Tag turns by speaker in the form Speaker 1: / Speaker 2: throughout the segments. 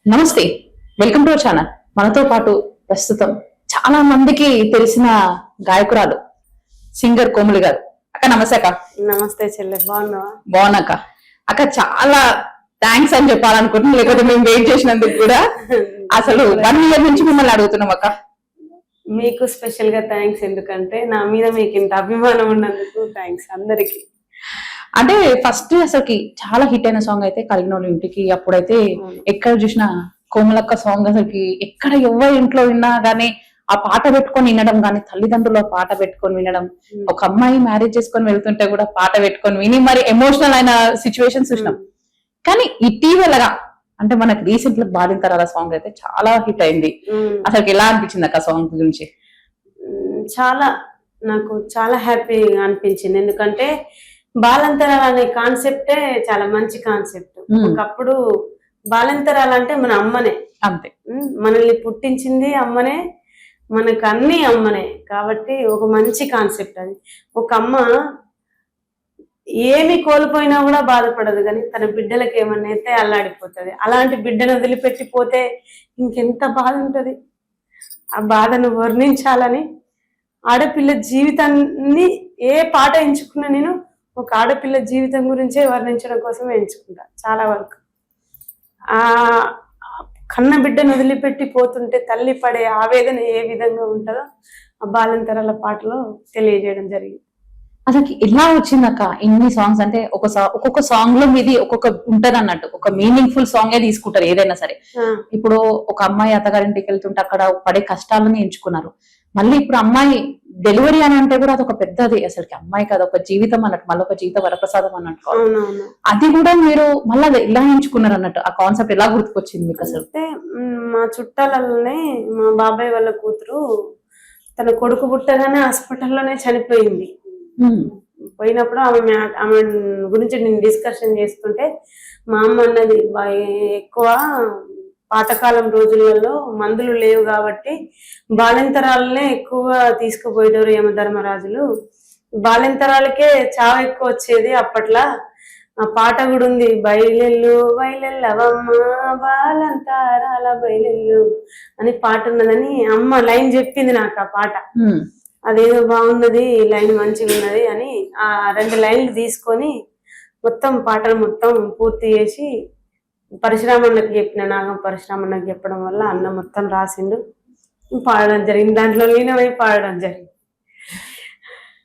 Speaker 1: నమస్తే, welcome to our channel. మనతో పాటు ప్రస్తుతం చాలా మందికి తెలిసిన గాయకురాలు సింగర్ కోమలి గారు. అక్క నమస్తే అక్క.
Speaker 2: నమస్తే చెల్లె, బాగున్నావా?
Speaker 1: బాగున్నాక అక్క, చాలా థ్యాంక్స్ అని చెప్పాలనుకుంటున్నాం, లేకపోతే మేము వెయిట్ చేసినందుకు కూడా. అసలు 1 year నుంచి మిమ్మల్ని అడుగుతున్నాం అక్క.
Speaker 2: మీకు స్పెషల్ గా థ్యాంక్స్, ఎందుకంటే నా మీద మీకు ఇంత అభిమానం ఉన్నందుకు థ్యాంక్స్ అందరికి.
Speaker 1: అంటే ఫస్ట్ అసలుకి చాలా హిట్ అయిన సాంగ్ అయితే కలిగినోళ్ళ ఇంటికి. అప్పుడైతే ఎక్కడ చూసినా కోమలక్క సాంగ్ అసలుకి ఎక్కడ ఎవరి ఇంట్లో విన్నా గానీ ఆ పాట పెట్టుకొని వినడం గానీ, తల్లిదండ్రులు పాట పెట్టుకొని వినడం, ఒక అమ్మాయి మ్యారేజ్ చేసుకొని వెళ్తుంటే కూడా పాట పెట్టుకొని విని మరి ఎమోషనల్ అయిన సిచ్యువేషన్స్ చూసినాం. కానీ ఇటీవలగా అంటే మనకి రీసెంట్ లో బాలింతరాల సాంగ్ అయితే చాలా హిట్ అయింది. అసలు ఎలా అనిపించింది అక్క సాంగ్ గురించి?
Speaker 2: నాకు చాలా హ్యాపీగా అనిపించింది, ఎందుకంటే బాలంతరాలు అనే కాన్సెప్టే చాలా మంచి కాన్సెప్ట్. ఒకప్పుడు బాలంతరాలు అంటే మన అమ్మనే,
Speaker 1: అంతే,
Speaker 2: మనల్ని పుట్టించింది అమ్మనే, మనకు అన్ని అమ్మనే. కాబట్టి ఒక మంచి కాన్సెప్ట్ అది. ఒక అమ్మ ఏమి కోల్పోయినా కూడా బాధపడదు, కానీ తన బిడ్డలకి ఏమన్నా అయితే అల్లాడిపోతుంది. అలాంటి బిడ్డను వదిలిపెట్టిపోతే ఇంకెంత బాధ ఉంటది. ఆ బాధను వర్ణించాలని ఆడపిల్ల జీవితాన్ని ఏ పాట ఎంచుకున్నా నేను ఒక ఆడపిల్ల జీవితం గురించే వర్ణించడం కోసమే ఎంచుకుంటా చాలా వరకు. ఆ కన్న బిడ్డను వదిలిపెట్టి పోతుంటే తల్లి పడే ఆవేదన ఏ విధంగా ఉంటుందో ఆ బాలంతరాల పాటలో తెలియజేయడం జరిగింది.
Speaker 1: అసలు ఎలా వచ్చిందక్క ఇన్ని సాంగ్స్? అంటే ఒక్కొక్క సాంగ్ లో మీది ఒక్కొక్క ఉంటది అన్నట్టు, ఒక మీనింగ్ఫుల్ సాంగే తీసుకుంటారు ఏదైనా సరే. ఇప్పుడు ఒక అమ్మాయి అత్తగారింటికి వెళ్తుంటే అక్కడ పడే కష్టాలని ఎంచుకున్నారు. మళ్ళీ ఇప్పుడు అమ్మాయి డెలివరీ అని అంటే కూడా అదొక పెద్దది. అసలుకి అమ్మాయికి అదొక జీవితం అన్నట్టు, మళ్ళీ ఒక జీవిత వరప్రసాదం అన్నట్టు. అది కూడా మీరు మళ్ళీ అది ఎలా ఎంచుకున్నారు అన్నట్టు, ఆ కాన్సెప్ట్ ఎలా గుర్తుకొచ్చింది మీకు? అసలు
Speaker 2: మా చుట్టాలలోనే మా బాబాయ్ వాళ్ళ కూతురు తన కొడుకు పుట్టగానే హాస్పిటల్లోనే చనిపోయింది. పోయినప్పుడు ఆమె గురించి నేను డిస్కషన్ చేస్తుంటే మా అమ్మ అన్నది, ఎక్కువ పాతకాలం రోజులలో మందులు లేవు కాబట్టి బాలింతరాలనే ఎక్కువగా తీసుకుపోయేటోరు యమధర్మరాజులు. బాలింతరాలకే చావు ఎక్కువ వచ్చేది అప్పట్లో. ఆ పాట కూడా ఉంది, బయలెల్లు బయలెల్లవమ్మ బాలంతరాల బయలెల్లు అని పాట ఉన్నదని అమ్మ లైన్ చెప్పింది నాకు. ఆ పాట అదేదో బాగున్నది, లైన్ మంచిగా ఉన్నది అని ఆ 2 లైన్లు తీసుకొని మొత్తం పాటలు మొత్తం పూర్తి చేసి పరశురామన్నకి చెప్పిన, నాగం పరశురామన్నకి చెప్పడం వల్ల అన్న మొత్తం రాసిండు, పాడడం జరిగింది. దాంట్లో లీనమై పాడడం జరిగింది.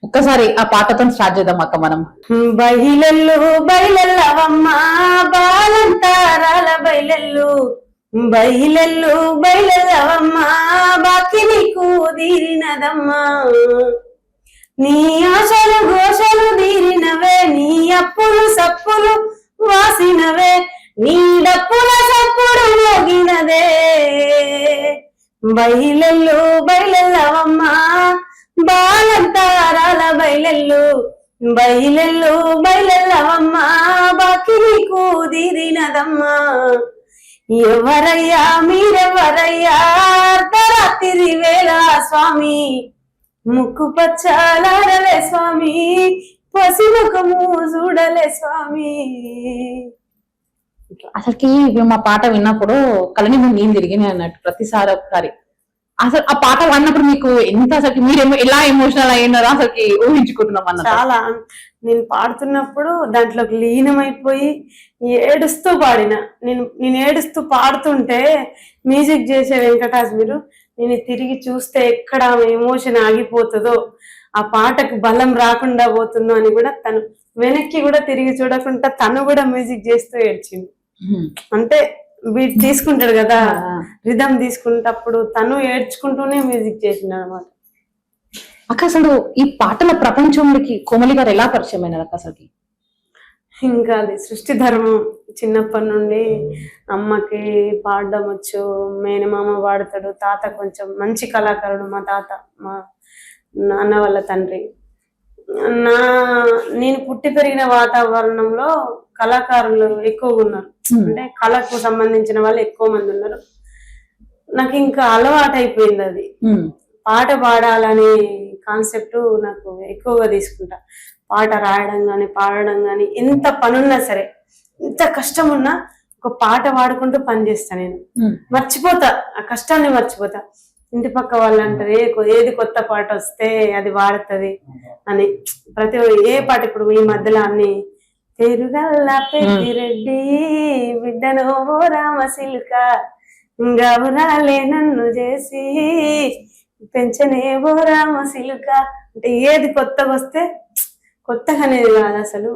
Speaker 1: ఒక్కసారి ఆ పాటతో స్టార్ట్ చేద్దాం అక్క మనం.
Speaker 2: బయలెల్లు బయలెల్లవమ్మ బాలంతరాల బయలెల్లు, బయలెల్లు బయలెల్లవమ్మ బాకి నీకు తీరినదమ్మా, నీ ఆశలు ఘోషలు తీరినవే, నీ అప్పులు సప్పులు వాసినవే, నీ డప్పుల సప్పుడు మోగినదే. బయలెల్లు బయలెల్లవమ్మ బాలంతరాల బయలెల్లు, బయలెల్లు బయలెల్లవమ్మ బాకి నీకు తీరినదమ్మా, ఎవరయ్యా మీరెవరయ్యా అర్ధరాత్రి వేళ స్వామి, ముక్కు పచ్చాలే స్వామి, పసిముఖము చూడలే స్వామి.
Speaker 1: అసలుకి మా పాట విన్నప్పుడు కలని నేను తిరిగినాయి అన్నట్టు ప్రతిసారి ఒకసారి. అసలు ఆ పాట విన్నప్పుడు మీకు ఎంత అసలు మీరు ఎలా ఎమోషనల్ అయినారో అసలుకి ఊహించుకుంటున్నాం అన్న.
Speaker 2: చాలా నేను పాడుతున్నప్పుడు దాంట్లోకి లీనమైపోయి ఏడుస్తూ పాడిన. నేను ఏడుస్తూ పాడుతుంటే మ్యూజిక్ చేసే వెంకటాజ్ మీరు నేను తిరిగి చూస్తే ఎక్కడ ఎమోషన్ ఆగిపోతుందో, ఆ పాటకు బలం రాకుండా పోతుందో అని కూడా తను వెనక్కి కూడా తిరిగి చూడకుండా తను కూడా మ్యూజిక్ చేస్తూ ఏడ్చింది. అంటే బీట్ తీసుకుంటాడు కదా, రిధం తీసుకుంటప్పుడు తను ఏడ్చుకుంటూనే మ్యూజిక్ చేసిండు అనమాట.
Speaker 1: అక్క అసలు ఈ పాటల ప్రపంచంలోకి కోమలి గారు ఎలా పరిచయం అయినారు అక్క అసలుకి?
Speaker 2: ఇంకా అది సృష్టి ధర్మం. చిన్నప్పటి నుండి అమ్మకి పాడడం వచ్చు, మేనమామ పాడతాడు, తాత కొంచెం మంచి కళాకారుడు, మా తాత మా నాన్న వాళ్ళ తండ్రి. నేను పుట్టి పెరిగిన వాతావరణంలో కళాకారులు ఎక్కువగా ఉన్నారు, అంటే కళకు సంబంధించిన వాళ్ళు ఎక్కువ మంది ఉన్నారు. నాకు ఇంకా అలవాటు అయిపోయింది అది. పాట పాడాలనే కాన్సెప్ట్ నాకు ఎక్కువగా తీసుకుంటా. పాట రాయడం కానీ పాడడం కానీ ఎంత పనున్నా సరే, ఎంత కష్టం ఉన్నా ఒక పాట పాడుకుంటూ పని చేస్తా నేను. మర్చిపోతా, ఆ కష్టాన్ని మర్చిపోతా. ఇంటి పక్క వాళ్ళు అంటారు ఏది కొత్త పాట వస్తే అది వాడుతుంది అని. ప్రతి ఏ పాట ఇప్పుడు ఈ మధ్యలో అన్ని పెరుగల్లా పెద్దిరెడ్డి బిడ్డను రామశిల్క గౌరాలే నన్ను చేసి పెంచనేవో రామశిల్క అంటే ఏది కొత్తగా వస్తే కొత్తగా అనేది కాదు అసలు.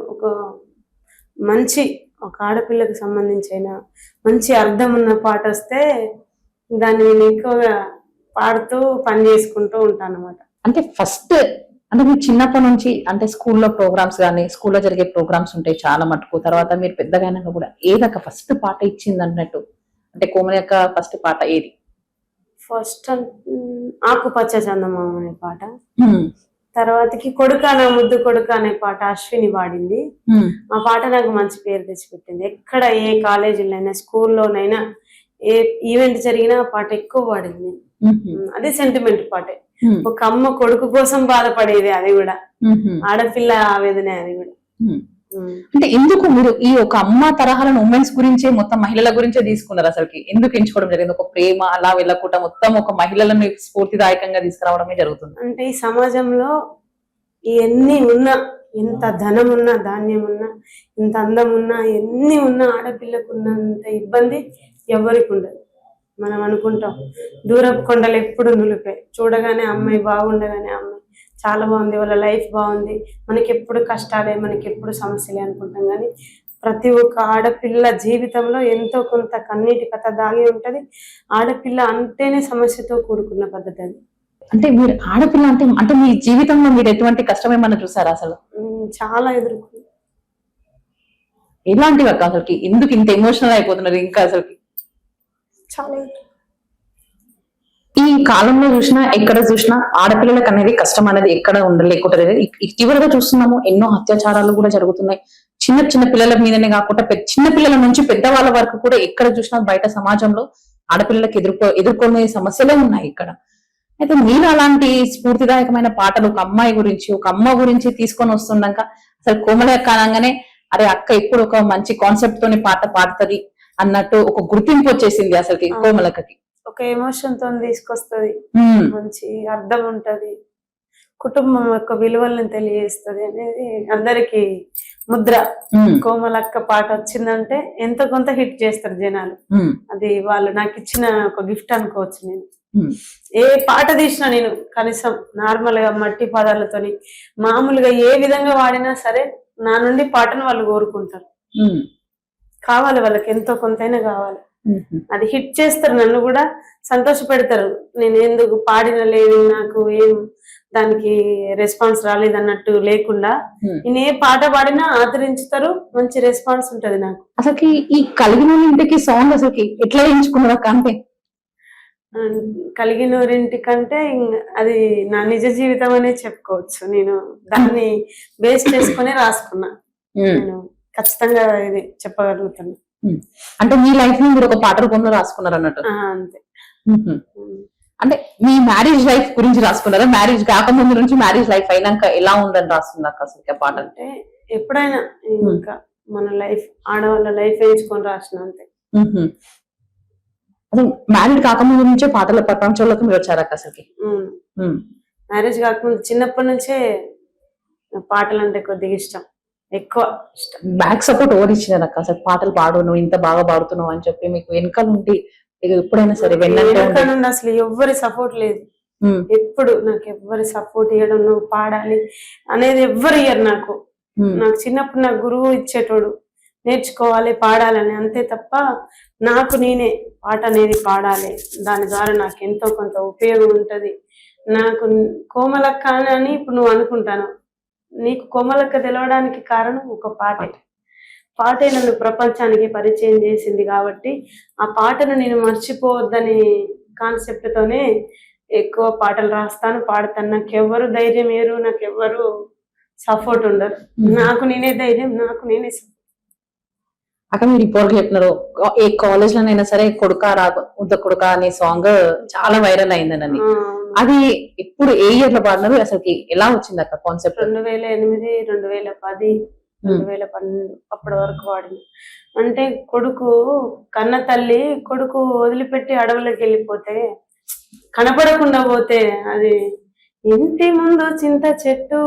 Speaker 2: ఒక ఆడపిల్లకు సంబంధించిన మంచి అర్థం ఉన్న పాట వస్తే దాన్ని నేను ఎక్కువగా పాడుతూ పని చేసుకుంటూ ఉంటాను అన్నమాట.
Speaker 1: అంటే ఫస్ట్ అంటే మీరు చిన్నప్పటి నుంచి అంటే స్కూల్లో ప్రోగ్రామ్స్ కానీ స్కూల్లో జరిగే ప్రోగ్రామ్స్ ఉంటాయి చాలా మటుకు, తర్వాత మీరు పెద్దగా అయినాక కూడా ఏదక్క ఫస్ట్ పాట ఇచ్చింది అన్నట్టు, అంటే కోమలి యొక్క ఫస్ట్ పాట ఏది?
Speaker 2: ఫస్ట్ ఆకుపచ్చ చందమామ అనే పాట, తర్వాతకి కొడుక నా ముద్దు కొడుక అనే పాట అశ్విని పాడింది. ఆ పాట నాకు మంచి పేరు తెచ్చిపెట్టింది. ఎక్కడ ఏ కాలేజీలోనైనా స్కూల్లోనైనా ఏ ఈవెంట్ జరిగినా ఆ పాట ఎక్కువ పాడింది. అది సెంటిమెంట్ పాటే. ఒక అమ్మ కొడుకు కోసం బాధపడేది, అది కూడా ఆడపిల్ల ఆవేదనే అది కూడా.
Speaker 1: అంటే ఎందుకు మీరు ఈ ఒక అమ్మ తరహాలను ఉమెన్స్ గురించే మొత్తం మహిళల గురించే తీసుకున్నారు? అసలుకి ఎందుకు ఎంచుకోవడం జరిగింది? ఒక ప్రేమ అలా వెళ్ళకుండా మొత్తం ఒక మహిళలను స్ఫూర్తిదాయకంగా తీసుకురావడమే జరుగుతుంది.
Speaker 2: అంటే ఈ సమాజంలో ఎన్ని ఉన్నా, ఎంత ధనం ఉన్నా, ధాన్యం ఉన్నా, ఎంత అందం ఉన్నా, ఎన్ని ఉన్నా ఆడపిల్లకు ఉన్నంత ఇబ్బంది ఎవరికి ఉండదు. మనం అనుకుంటాం దూరపు కొండలు ఎప్పుడు నులిపే, చూడగానే అమ్మాయి బాగుండగానే అమ్మాయి చాలా బాగుంది, వాళ్ళ లైఫ్ బాగుంది, మనకి ఎప్పుడు కష్టాలే, మనకి ఎప్పుడు సమస్యలే అనుకుంటాం. కానీ ప్రతి ఒక్క ఆడపిల్ల జీవితంలో ఎంతో కొంత కన్నీటి కథ దాగి ఉంటది. ఆడపిల్ల అంటేనే సమస్యతో కూడుకున్న పద్ధతి అది.
Speaker 1: అంటే మీరు ఆడపిల్ల అంటే అంటే మీ జీవితంలో మీరు ఎటువంటి కష్టం ఏమన్నా చూసారా? అసలు
Speaker 2: చాలా ఎదుర్కొంది.
Speaker 1: ఎలాంటివి అక్క అసలుకి? ఎందుకు ఇంత ఎమోషనల్ అయిపోతున్నారు ఇంకా అసలుకి?
Speaker 2: చాలా
Speaker 1: ఈ కాలంలో చూసినా ఎక్కడ చూసినా ఆడపిల్లలకు అనేది కష్టం అనేది ఎక్కడ ఉండలేకుండా ఇటీవలగా చూస్తున్నాము, ఎన్నో అత్యాచారాలు కూడా జరుగుతున్నాయి. చిన్న చిన్న పిల్లల మీదనే కాకుండా చిన్న పిల్లల నుంచి పెద్దవాళ్ళ వరకు కూడా ఎక్కడ చూసినా బయట సమాజంలో ఆడపిల్లలకు ఎదుర్కొనే సమస్యలే ఉన్నాయి ఇక్కడ. అయితే మీరు అలాంటి స్ఫూర్తిదాయకమైన పాటలు ఒక అమ్మాయి గురించి, ఒక అమ్మ గురించి తీసుకొని వస్తుండక అసలు కోమలి అక్క అనగానే అరే అక్క ఇప్పుడు ఒక మంచి కాన్సెప్ట్ తోని పాట పాడుతుంది అన్నట్టు ఒక గుర్తింపు వచ్చేసింది అసలు కోమలక్కకి.
Speaker 2: ఒక ఎమోషన్ తో తీసుకొస్తుంది, మంచి అర్థం ఉంటది, కుటుంబం యొక్క విలువలను తెలియజేస్తుంది అనేది అందరికి ముద్ర. కోమలక్క పాట వచ్చిందంటే ఎంత కొంత హిట్ చేస్తారు జనాలు. అది వాళ్ళు నాకు ఇచ్చిన ఒక గిఫ్ట్ అనుకోవచ్చు. నేను ఏ పాట తీసినా నేను కనీసం నార్మల్ గా మట్టి పదాలతోని మామూలుగా ఏ విధంగా వాడినా సరే నా నుండి పాటను వాళ్ళు కోరుకుంటారు. కావాలి వాళ్ళకి, ఎంతో కొంతైనా కావాలి. అది హిట్ చేస్తారు, నన్ను కూడా సంతోష పెడతారు. నేను ఎందుకు పాడిన లేదు, నాకు ఏం దానికి రెస్పాన్స్ రాలేదు అన్నట్టు లేకుండా నేను ఏ పాట పాడినా ఆదరించుతారు, మంచి రెస్పాన్స్ ఉంటది నాకు.
Speaker 1: అసలు ఈ కలిగిన ఇంటికి సాంగ్ అసలు ఎట్లా ఎంచుకున్నారు? అంటే
Speaker 2: కలిగినోరింటికంటే అది నా నిజ జీవితం అనే చెప్పుకోవచ్చు. నేను దాన్ని బేస్ చేసుకునే రాసుకున్నా. నేను ఖచ్చితంగా ఇది చెప్పగలుగుతాను.
Speaker 1: అంటే మీ లైఫ్ ని మీరు ఒక పాట రూపంలో రాసుకున్నారు అన్నట్టు?
Speaker 2: అంతే.
Speaker 1: అంటే మీ మ్యారేజ్ లైఫ్ గురించి రాసుకున్నారా? మ్యారేజ్ కాకముందు నుంచి మ్యారేజ్ లైఫ్ అయినాక ఎలా ఉందని రాసుకున్నారు అసలు పాట?
Speaker 2: అంటే ఎప్పుడైనా ఇంకా మన లైఫ్, ఆడవాళ్ళ లైఫ్ ఎంచుకొని రాసిన అంతే.
Speaker 1: అదే మ్యారేజ్ కాకముందు నుంచే పాటల ప్రపంచంలోకి మీరు వచ్చారక్క అసలుకి?
Speaker 2: మ్యారేజ్ కాకముందు చిన్నప్పటి నుంచే పాటలు అంటే కొద్దిగా ఇష్టం, ఎక్కువ ఇష్టం.
Speaker 1: బ్యాక్ సపోర్ట్ ఎవరు ఇచ్చినారు అక్క అసలు? పాటలు పాడు, నువ్వు ఇంత బాగా పాడుతున్నావు అని చెప్పి మీకు వెనకాల నుండి ఎప్పుడైనా సరే
Speaker 2: అసలు ఎవ్వరి సపోర్ట్ లేదు. ఎప్పుడు నాకు ఎవ్వరి సపోర్ట్ ఇవ్వడం, నువ్వు పాడాలి అనేది ఎవ్వరు ఇయ్యరు నాకు. నాకు చిన్నప్పుడు నా గురువు ఇచ్చేటోడు, నేర్చుకోవాలి పాడాలని, అంతే తప్ప నాకు నేనే పాట అనేది పాడాలి, దాని ద్వారా నాకు ఎంతో కొంత ఉపయోగం ఉంటది. నాకు కోమలక్క అని ఇప్పుడు నువ్వు అనుకుంటాను, నీకు కోమలక్క తెలవడానికి కారణం ఒక పాటే నన్ను ప్రపంచానికి పరిచయం చేసింది. కాబట్టి ఆ పాటను నేను మర్చిపోవద్దని కాన్సెప్ట్ తోనే ఎక్కువ పాటలు రాస్తాను, పాడతాను. నాకెవ్వరు ధైర్యం ఏరు, నాకెవ్వరు సపోర్ట్ ఉండరు, నాకు నేనే ధైర్యం, నాకు నేనే.
Speaker 1: అక్కడ మీరు ఇప్పుడు చెప్తున్నారు ఏ కాలేజ్ లోనైనా సరే కొడుక ఉద్ద కొడుక అనే సాంగ్ చాలా వైరల్ అయిందని. అది ఇప్పుడు ఏ ఇయర్ లో పాడినారు? అసలు ఎలా వచ్చింది అక్క కాన్సెప్ట్?
Speaker 2: 2008, 2010. 2012 అప్పటి వరకు వాడింది. అంటే కొడుకు కన్న తల్లి కొడుకు వదిలిపెట్టి అడవులకు వెళ్ళిపోతే కనపడకుండా పోతే అది ఇంటి ముందు చింత చెట్టు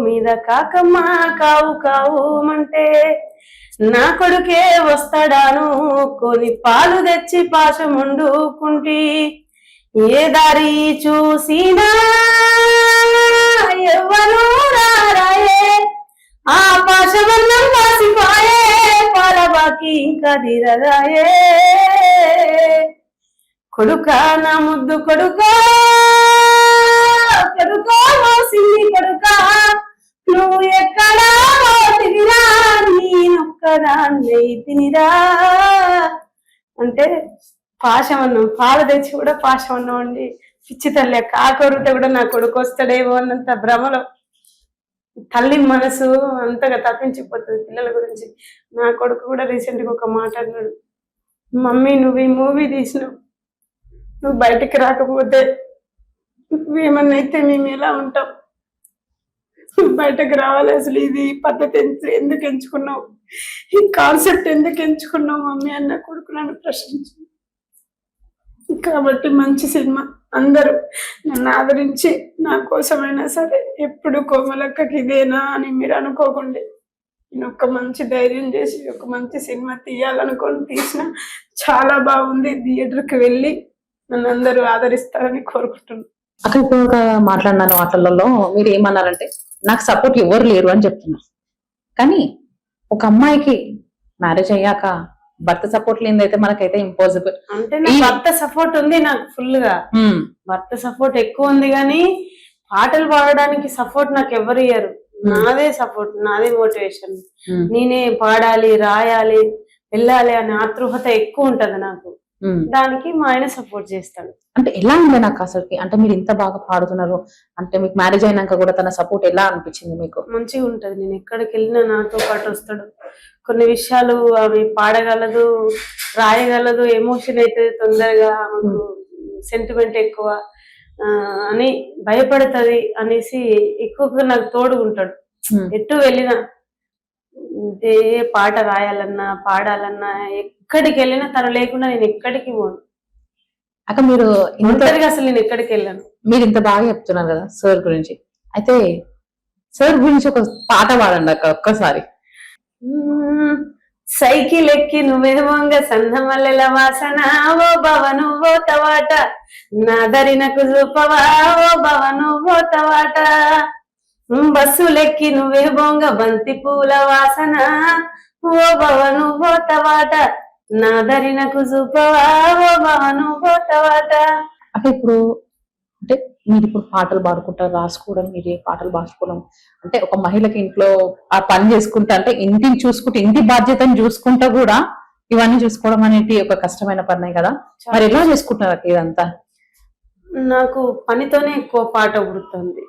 Speaker 2: మీద కాకమ్మ కావు కావు అంటే నా కొడుకే వస్తాడాను కొని పాలు తెచ్చి పాశముండుకుంటి ఏ దారి చూసినా ఎవ్వరు రారాయే ఆ పాశమన్నం కాసిపాయే పాలబాకి ఇంకా తీరదాయే కొడుకా నా ముద్దు కొడుకా కొడుకా మోసింది కొడుకా నువ్వు ఎక్కడా తినిరా నేనొక్కదాన్ని తినిరా అంటే పాశమన్నం పాలు తెచ్చి కూడా పాశమన్నం అండి పిచ్చి తల్లి కాకొరితే కూడా నా కొడుకు వస్తాడేమో అన్నంత భ్రమలో తల్లి మనసు అంతగా తప్పించిపోతుంది పిల్లల గురించి. నా కొడుకు కూడా రీసెంట్ గా ఒక మాట అన్నాడు, మమ్మీ నువ్వు ఈ మూవీ తీసినావు, నువ్వు బయటికి రాకపోతే ఏమన్నా అయితే మేము ఎలా ఉంటాం, బయటకు రావాలి, అసలు ఇది పద్ధతి ఎందుకు ఎంచుకున్నావు, ఈ కాన్సెప్ట్ ఎందుకు ఎంచుకున్నావు మమ్మీ అన్న కొడుకు నన్ను ప్రశ్నించు. కాబట్టి మంచి సినిమా, అందరూ నన్ను ఆదరించి నా కోసమైనా సరే ఎప్పుడు కోమలక్కకి ఇదేనా అని మీరు అనుకోకండి. నేను ఒక మంచి ధైర్యం చేసి ఒక మంచి సినిమా తీయాలనుకొని తీసిన, చాలా బాగుంది, థియేటర్కి వెళ్ళి నన్ను అందరూ ఆదరిస్తారని కోరుకుంటున్నాను.
Speaker 1: అక్కడ ఇప్పుడు మాట్లాడిన మాటలలో మీరు ఏమన్నారంటే నాకు సపోర్ట్ ఎవరు లేరు అని చెప్తున్నారు. కానీ ఒక అమ్మాయికి మ్యారేజ్ అయ్యాక భర్త సపోర్ట్ లేనిదైతే మనకైతే ఇంపాసిబుల్.
Speaker 2: అంటే నా భర్త సపోర్ట్ ఉంది నాకు ఫుల్ గా, భర్త సపోర్ట్ ఎక్కువ ఉంది, కానీ పాటలు పాడడానికి సపోర్ట్ నాకు ఎవరు ఇయ్యరు. నాదే సపోర్ట్, నాదే మోటివేషన్. నేనే పాడాలి, రాయాలి, వెళ్ళాలి అనే ఆతృహత ఎక్కువ ఉంటది నాకు. దానికి మా ఆయన సపోర్ట్ చేస్తాడు.
Speaker 1: అంటే ఎలా ఉంది నాకు అసలుకి, అంటే మీరు ఇంత బాగా పాడుతున్నారు అంటే మీకు మ్యారేజ్ అయినాక కూడా తన సపోర్ట్ ఎలా అనిపించింది మీకు?
Speaker 2: మంచిగా ఉంటది, నేను ఎక్కడికి వెళ్ళినా నాతో పాటు వస్తాడు. కొన్ని విషయాలు అవి పాడగలదు, రాయగలదు, ఎమోషన్ అయితే తొందరగా, సెంటిమెంట్ ఎక్కువ అని భయపడుతుంది అనేసి ఎక్కువగా నాకు తోడుగుంటాడు. ఎటు వెళ్ళినా ఏ పాట రాయాలన్నా పాడాలన్నా ఎక్కడికి వెళ్ళినా తను లేకుండా నేను ఎక్కడికి పోను.
Speaker 1: అక్క మీరు
Speaker 2: ఒంటరిగా అసలు నేను ఎక్కడికి వెళ్ళాను.
Speaker 1: మీరు ఇంత బాగా చెప్తున్నారు కదా సార్ గురించి, అయితే సార్ గురించి ఒక పాట పాడండి అక్క ఒక్కసారి.
Speaker 2: సైకిల్ ఎక్కి నువ్వేమోంగ సన్నమల్లెల వాసన ఓ బావ నువ్వో తవాట నా దరినకు చూపవా ఓ బావ నువ్వో తవాట బస్సులెక్కి నువ్వేమోంగ బంతి పూల వాసన ఓ బావ నువ్వో తవాట నా దరినకు చూపవా ఓ బావ నువ్వో తవాట.
Speaker 1: అంటే ఇప్పుడు అంటే మీరు ఇప్పుడు పాటలు పాడుకుంటారు, రాసుకోవడం, మీరు పాటలు పాడుకోవడం అంటే ఒక మహిళకి ఇంట్లో ఆ పని చేసుకుంటా అంటే ఇంటిని చూసుకుంటూ ఇంటి బాధ్యతను చూసుకుంటా కూడా ఇవన్నీ చూసుకోవడం అనేది ఒక కష్టమైన పనే కదా. మరి ఎలా చేసుకుంటున్నారు ఇదంతా?
Speaker 2: నాకు పనితోనే ఎక్కువ పాట గుర్తుంది,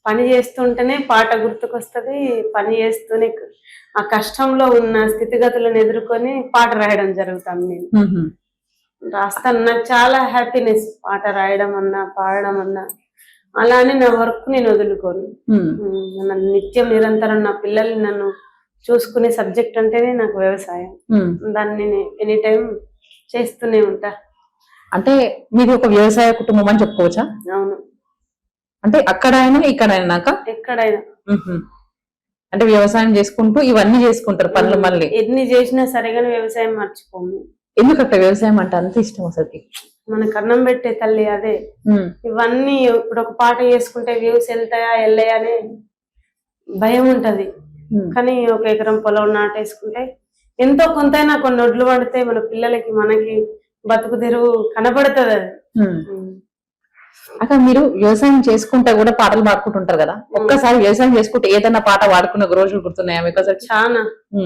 Speaker 2: పని చేస్తుంటేనే పాట గుర్తుకొస్తుంది. పని చేస్తూనే ఆ కష్టంలో ఉన్న స్థితిగతులను ఎదుర్కొని పాట రాయడం జరుగుతుంది. నేను రాస్తాను, నాకు చాలా హ్యాపీనెస్ పాట రాయడం అన్నా పాడడం అన్నా. అలానే నా వర్క్ నేను వదులుకోను, నన్ను నిత్యం నిరంతరం నా పిల్లల్ని నన్ను చూసుకునే సబ్జెక్ట్ అంటేనే నాకు వ్యవసాయం. దాన్ని నేను ఎనీ టైం చేస్తూనే ఉంటా.
Speaker 1: అంటే మీరు ఒక వ్యవసాయ కుటుంబం అని చెప్పుకోవచ్చా?
Speaker 2: అవును.
Speaker 1: అంటే అక్కడైనా ఇక్కడైనా
Speaker 2: ఎక్కడైనా
Speaker 1: అంటే వ్యవసాయం చేసుకుంటూ ఇవన్నీ చేసుకుంటారు పనులు. మళ్ళీ
Speaker 2: ఎన్ని చేసినా సరిగానే వ్యవసాయం మర్చిపోము.
Speaker 1: ఎందుకంటే వ్యవసాయం అంటే అంత ఇష్టం అసలు?
Speaker 2: మనకు అన్నం పెట్టే తల్లి అదే. ఇవన్నీ ఇప్పుడు ఒక పాట చేసుకుంటే వ్యూస్ వెళ్తాయా వెళ్ళాయా అనే భయం ఉంటది, కానీ ఒక ఎకరం పొలం నాటేసుకుంటే ఎంతో కొంతైనా కొన్ని ఒడ్లు పడితే మన పిల్లలకి మనకి బతుకు తెరువు కనబడుతుంది. అది
Speaker 1: అక్కడ మీరు వ్యవసాయం చేసుకుంటా కూడా పాటలు పాడుకుంటుంటారు కదా, ఒక్కసారి వ్యవసాయం చేసుకుంటే ఏదన్నా పాట పాడుకున్న రోజులు గుర్తున్నాయా మీకు? అసలు
Speaker 2: చాలా,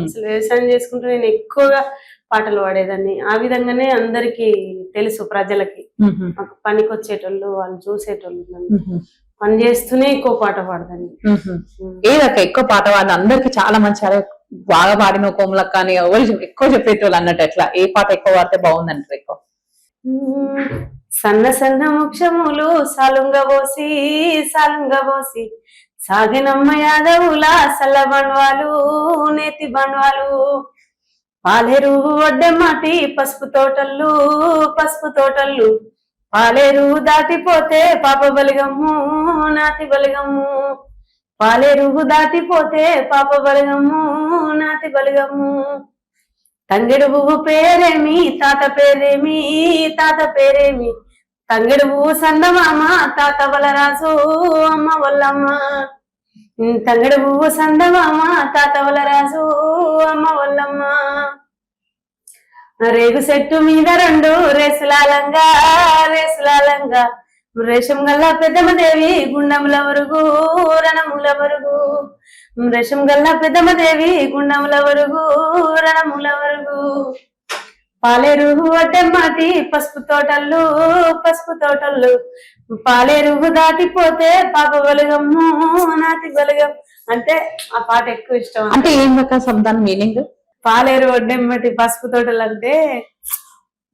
Speaker 2: అసలు వ్యవసాయం చేసుకుంటే నేను ఎక్కువగా పాటలు పాడేదాన్ని. ఆ విధంగానే అందరికి తెలుసు, ప్రజలకి, మాకు పనికి వచ్చేటోళ్ళు, వాళ్ళు చూసేటోళ్ళు, పని చేస్తూనే ఎక్కువ పాట పాడదాన్ని.
Speaker 1: ఏదక్క ఎక్కువ పాట పాడిన అందరికి చాలా మంచి బాగా పాడిన కోమలక్క అని ఎవరు ఎక్కువ చెప్పేటోళ్ళు అన్నట్టు, ఎట్లా ఏ పాట ఎక్కువ పాడితే బాగుందంటారు ఎక్కువ?
Speaker 2: సన్న సన్న ముక్షములు సాలుంగబోసి సాగినమ్మ యాదవుల సల్లబండ్వాలు నేతి బండ్వాలు పాలేరు ఒడ్డెమ్మాటి పసుపు తోటలు పాలేరు దాటిపోతే పాప బలిగమ్ము నాతి బలిగమ్ము పాలేరు దాటిపోతే పాప బలిగమ్ము నాతి బలిగమ్ము తంగెడు పువ్వు పేరేమి తాత పేరేమి తంగెడు పువ్వు సందమామ తాత వలరాజు అమ్మ వల్లమ్మ తంగెడు పువ్వు సందమామ తాత వలరాజు అమ్మ వల్లమ్మ రేగు చెట్టు మీద రెండు రేసులాలంగా రేషం గల్లా పెద్దమ్మదేవి గుండముల వరుగు రణముల వరుగు రేషం గల్లా పెద్దమ్మదేవి గుండముల వరుగు రణముల వరుగు పాలేరు అడ్డెమ్మాటి పసుపు తోటలు పాలేరు దాటిపోతే పాప బలగమ్ము నాతి బలగం అంటే ఆ పాట ఎక్కువ ఇష్టం.
Speaker 1: అంటే ఏం రకాల శబ్దాన్ని మీనింగ్?
Speaker 2: పాలేరు ఒడ్డెమ్మటి పసుపు తోటలు అంటే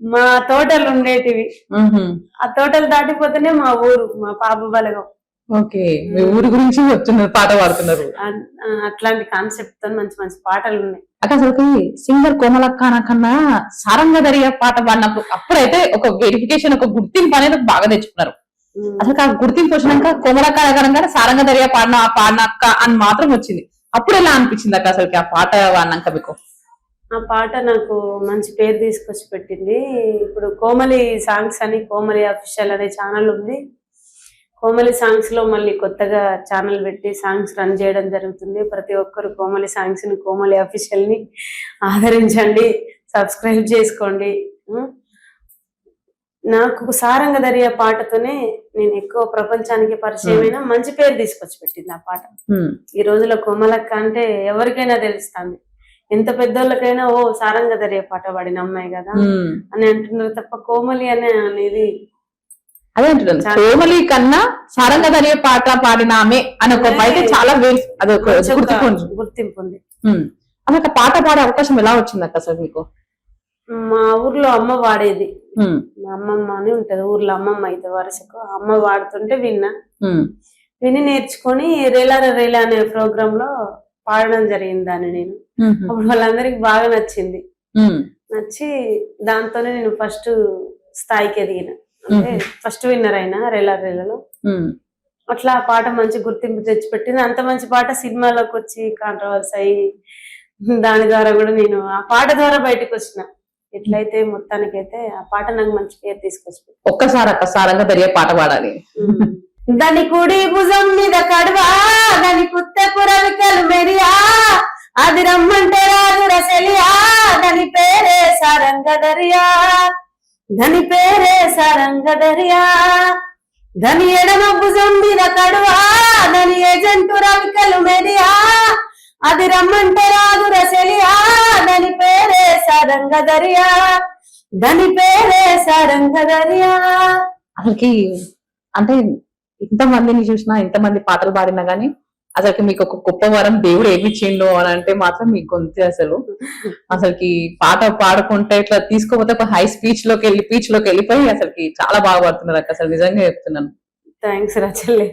Speaker 2: మా తోటలు ఉండేటివి, ఆ తోటలు దాటిపోతేనే మా ఊరు, మా పాప బలగం.
Speaker 1: ఓకే, మీ ఊరు గురించి చెప్తున్నారు, పాట పాడుతున్నారు.
Speaker 2: అట్లాంటి కాన్సెప్ట్ తో మంచి మంచి పాటలు ఉన్నాయి.
Speaker 1: అసలు సింగర్ కోమలక్క కన్నా సారంగ దరియా పాట పాడినప్పుడు అప్పుడైతే ఒక వెరిఫికేషన్, ఒక గుర్తింపు అనేది బాగా తెచ్చుకున్నారు. అసలు ఆ గుర్తింపు వచ్చినాక కోమలక్క అనగానే సారంగ దరియా పాడినక్క అని మాత్రం వచ్చింది. అప్పుడు ఎలా అనిపించింది అక్క అసలు ఆ పాట పాడినాక మీకు?
Speaker 2: ఆ పాట నాకు మంచి పేరు తీసుకొచ్చి పెట్టింది. ఇప్పుడు కోమలి సాంగ్స్ అని కోమలి అఫీషియల్ అనే ఛానల్ ఉంది. కోమలి సాంగ్స్ లో మళ్ళీ కొత్తగా ఛానల్ పెట్టి సాంగ్స్ రన్ చేయడం జరుగుతుంది. ప్రతి ఒక్కరు కోమలి సాంగ్స్ ని, కోమలి అఫీషియల్ ని ఆదరించండి, సబ్స్క్రైబ్ చేసుకోండి. నాకు సారంగ దరియా పాటతోనే నేను ఎక్కువ ప్రపంచానికి పరిచయమైన మంచి పేరు తీసుకొచ్చి పెట్టింది ఆ పాట. ఈ రోజులో కోమలక్క అంటే ఎవరికైనా తెలుస్తుంది. ఎంత పెద్దోళ్ళకైనా ఓ సారంగ దరియా పాట పాడిన అమ్మాయి కదా అని అంటున్నారు తప్ప కోమలి అనేది
Speaker 1: అదే అంటున్నాను. కోమలి కన్నా సారంగ దరియా పాట పాడిన ఆమె అని ఒక బయట చాలా
Speaker 2: గుర్తింపు ఉంది.
Speaker 1: అదొక పాట పాడే అవకాశం ఎలా వచ్చింది అక్క అసలు మీకు?
Speaker 2: మా ఊర్లో అమ్మ వాడేది, మా అమ్మమ్మ అని ఉంటది ఊర్లో, అమ్మమ్మ అయితే వరుసకు అమ్మ వాడుతుంటే విని నేర్చుకొని రేలా అనే ప్రోగ్రామ్ లో పాడడం జరిగింది దాన్ని నేను. అప్పుడు వాళ్ళందరికి బాగా నచ్చింది. నచ్చి దాంతోనే నేను ఫస్ట్ స్థాయికి ఎదిగిన, అంటే ఫస్ట్ విన్నర్ అయినా రేలాలో. అట్లా ఆ పాట మంచి గుర్తింపు తెచ్చిపెట్టింది. అంత మంచి పాట సినిమాలోకి వచ్చి కాంట్రవర్సీ అయ్యి దాని ద్వారా కూడా నేను ఆ పాట ద్వారా బయటకు వచ్చిన. ఎట్లయితే మొత్తానికైతే ఆ పాట నాకు మంచి పేరు తీసుకొచ్చి.
Speaker 1: ఒక్కసారి అక్క సారంగ దరియా పాట పాడాలి.
Speaker 2: దాని కుడి భుజం మీద కడువా, దాని కుత్తెపు రవికలు మెరియా, అది రమ్మంటే రాదు రసెలియా, దాని పేరే సారంగ దరియా, దాని పేరే సారంగ దరియా. దాని ఎడమ భుజం మీద కడువా, దాని ఏజెంటు రవికలు మెరియా, అది రమ్మంటే రాదు రసెలియా, దాని పేరే సారంగ దరియా, దాని పేరే సారంగ దరియా.
Speaker 1: అసలుకి అంటే ఇంతమందిని చూసినా, ఇంతమంది పాటలు పాడినా గానీ అసలుకి మీకు ఒక గొప్ప వరం దేవుడు ఏమిచ్చిండు అని అంటే మాత్రం మీకు గొంతు అసలుకి పాట పాడుకుంటే ఇట్లా తీసుకోపోతే ఒక హై పీచ్ లోకి వెళ్ళిపోయి అసలుకి చాలా బాగా పాడుతున్నారు అక్క. అసలు నిజంగా చెప్తున్నాను.
Speaker 2: థ్యాంక్స్ రచలే.